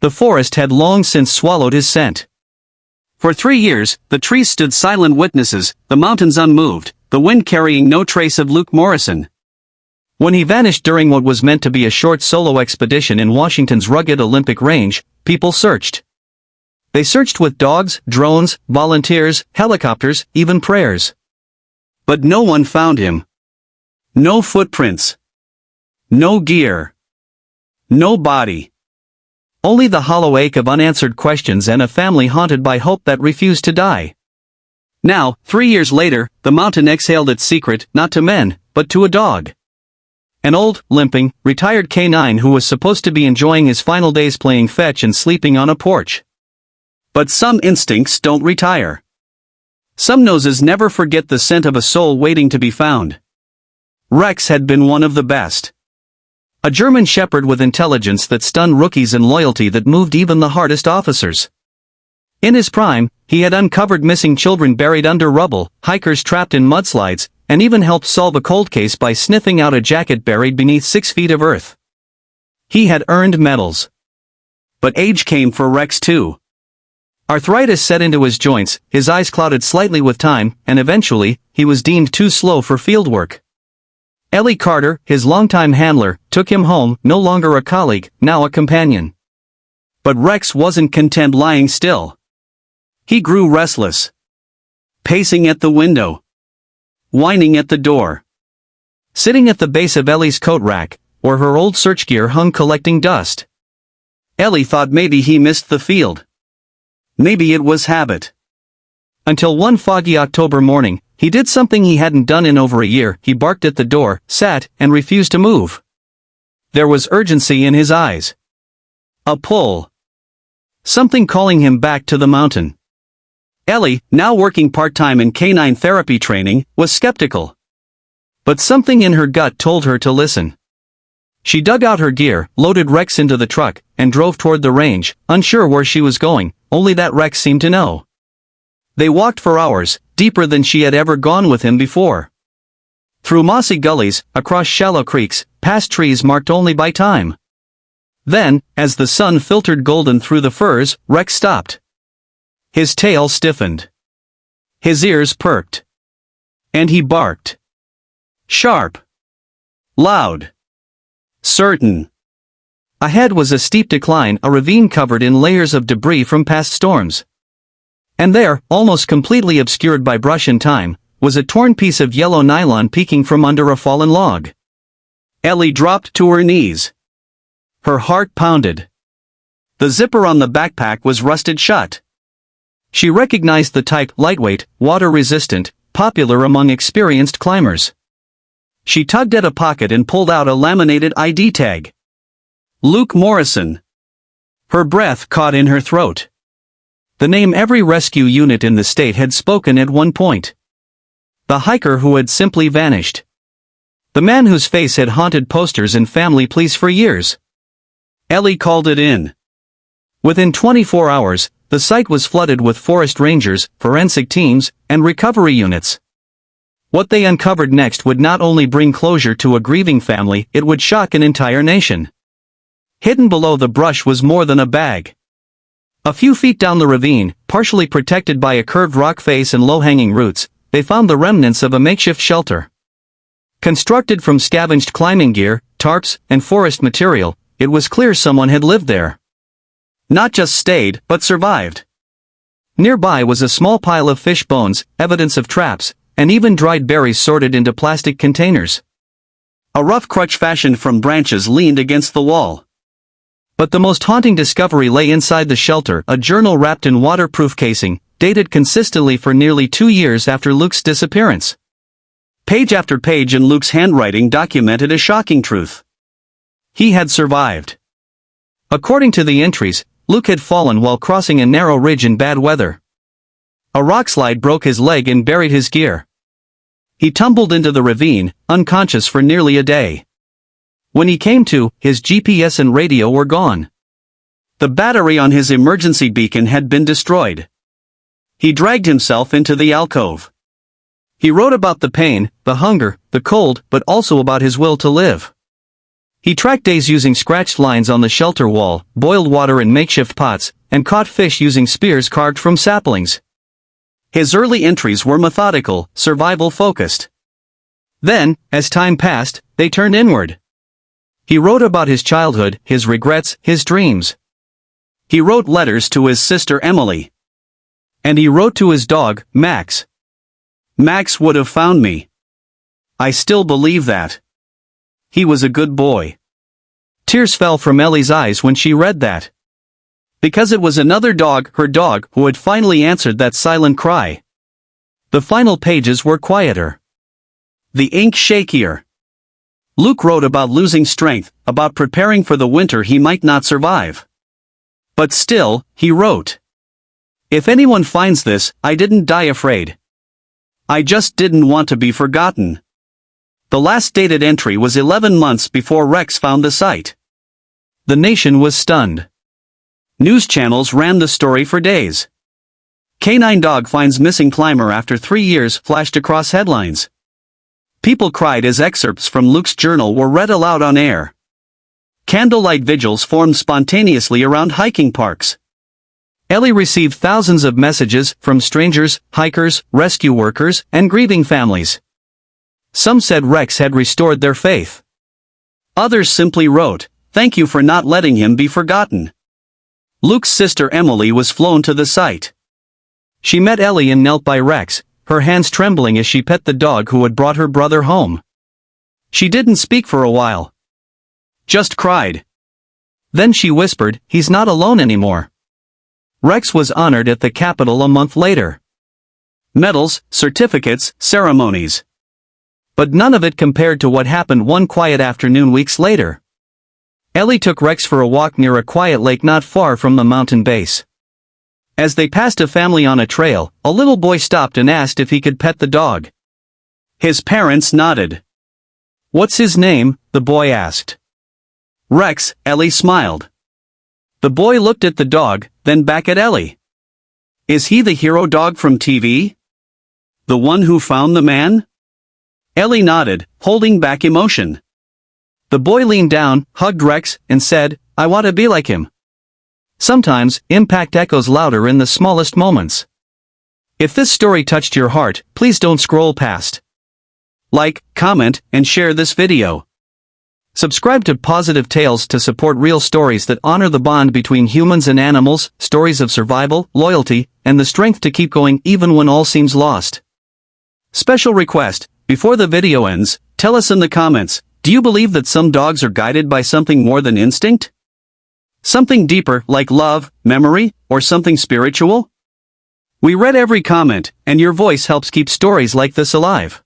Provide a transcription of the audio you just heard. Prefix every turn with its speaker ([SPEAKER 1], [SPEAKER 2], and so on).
[SPEAKER 1] The forest had long since swallowed his scent. For 3 years, the trees stood silent witnesses, the mountains unmoved, the wind carrying no trace of Luke Morrison. When he vanished during what was meant to be a short solo expedition in Washington's rugged Olympic range, people searched. They searched with dogs, drones, volunteers, helicopters, even prayers. But no one found him. No footprints. No gear. No body. Only the hollow ache of unanswered questions and a family haunted by hope that refused to die. Now, 3 years later, the mountain exhaled its secret, not to men, but to a dog. An old, limping, retired canine who was supposed to be enjoying his final days playing fetch and sleeping on a porch. But some instincts don't retire. Some noses never forget the scent of a soul waiting to be found. Rex had been one of the best. A German shepherd with intelligence that stunned rookies and loyalty that moved even the hardest officers. In his prime, he had uncovered missing children buried under rubble, hikers trapped in mudslides, and even helped solve a cold case by sniffing out a jacket buried beneath 6 feet of earth. He had earned medals. But age came for Rex too. Arthritis set into his joints, his eyes clouded slightly with time, and eventually, he was deemed too slow for field work. Ellie Carter, his longtime handler, took him home, no longer a colleague, now a companion. But Rex wasn't content lying still. He grew restless. Pacing at the window. Whining at the door. Sitting at the base of Ellie's coat rack, where her old search gear hung collecting dust. Ellie thought maybe he missed the field. Maybe it was habit. Until one foggy October morning, he did something he hadn't done in over a year. He barked at the door, sat, and refused to move. There was urgency in his eyes. A pull. Something calling him back to the mountain. Ellie, now working part-time in canine therapy training, was skeptical. But something in her gut told her to listen. She dug out her gear, loaded Rex into the truck, and drove toward the range, unsure where she was going, only that Rex seemed to know. They walked for hours, deeper than she had ever gone with him before. Through mossy gullies, across shallow creeks, past trees marked only by time. Then, as the sun filtered golden through the firs, Rex stopped. His tail stiffened. His ears perked. And he barked. Sharp. Loud. Certain. Ahead was a steep decline, a ravine covered in layers of debris from past storms. And there, almost completely obscured by brush and time, was a torn piece of yellow nylon peeking from under a fallen log. Ellie dropped to her knees. Her heart pounded. The zipper on the backpack was rusted shut. She recognized the type, lightweight, water-resistant, popular among experienced climbers. She tugged at a pocket and pulled out a laminated ID tag. Luke Morrison. Her breath caught in her throat. The name every rescue unit in the state had spoken at one point. The hiker who had simply vanished. The man whose face had haunted posters and family pleas for years. Ellie called it in. Within 24 hours, the site was flooded with forest rangers, forensic teams, and recovery units. What they uncovered next would not only bring closure to a grieving family, it would shock an entire nation. Hidden below the brush was more than a bag. A few feet down the ravine, partially protected by a curved rock face and low-hanging roots, they found the remnants of a makeshift shelter. Constructed from scavenged climbing gear, tarps, and forest material, it was clear someone had lived there. Not just stayed, but survived. Nearby was a small pile of fish bones, evidence of traps, and even dried berries sorted into plastic containers. A rough crutch fashioned from branches leaned against the wall. But the most haunting discovery lay inside the shelter, a journal wrapped in waterproof casing, dated consistently for nearly 2 years after Luke's disappearance. Page after page in Luke's handwriting documented a shocking truth. He had survived. According to the entries, Luke had fallen while crossing a narrow ridge in bad weather. A rockslide broke his leg and buried his gear. He tumbled into the ravine, unconscious for nearly a day. When he came to, his GPS and radio were gone. The battery on his emergency beacon had been destroyed. He dragged himself into the alcove. He wrote about the pain, the hunger, the cold, but also about his will to live. He tracked days using scratched lines on the shelter wall, boiled water in makeshift pots, and caught fish using spears carved from saplings. His early entries were methodical, survival-focused. Then, as time passed, they turned inward. He wrote about his childhood, his regrets, his dreams. He wrote letters to his sister Emily. And he wrote to his dog, Max. Max would have found me. I still believe that. He was a good boy. Tears fell from Ellie's eyes when she read that. Because it was another dog, her dog, who had finally answered that silent cry. The final pages were quieter. The ink shakier. Luke wrote about losing strength, about preparing for the winter he might not survive. But still, he wrote. If anyone finds this, I didn't die afraid. I just didn't want to be forgotten. The last dated entry was 11 months before Rex found the site. The nation was stunned. News channels ran the story for days. Canine dog finds missing climber after 3 years flashed across headlines. People cried as excerpts from Luke's journal were read aloud on air. Candlelight vigils formed spontaneously around hiking parks. Ellie received thousands of messages from strangers, hikers, rescue workers, and grieving families. Some said Rex had restored their faith. Others simply wrote, "Thank you for not letting him be forgotten." Luke's sister Emily was flown to the site. She met Ellie and knelt by Rex, her hands trembling as she pet the dog who had brought her brother home. She didn't speak for a while. Just cried. Then she whispered, "He's not alone anymore." Rex was honored at the Capitol a month later. Medals, certificates, ceremonies. But none of it compared to what happened one quiet afternoon weeks later. Ellie took Rex for a walk near a quiet lake not far from the mountain base. As they passed a family on a trail, a little boy stopped and asked if he could pet the dog. His parents nodded. "What's his name?" the boy asked. "Rex," Ellie smiled. The boy looked at the dog, then back at Ellie. "Is he the hero dog from TV? The one who found the man?" Ellie nodded, holding back emotion. The boy leaned down, hugged Rex, and said, "I want to be like him." Sometimes, impact echoes louder in the smallest moments. If this story touched your heart, please don't scroll past. Like, comment, and share this video. Subscribe to Pawsitive Tales to support real stories that honor the bond between humans and animals, stories of survival, loyalty, and the strength to keep going even when all seems lost. Special request, before the video ends, tell us in the comments, do you believe that some dogs are guided by something more than instinct? Something deeper, like love, memory, or something spiritual? We read every comment, and your voice helps keep stories like this alive.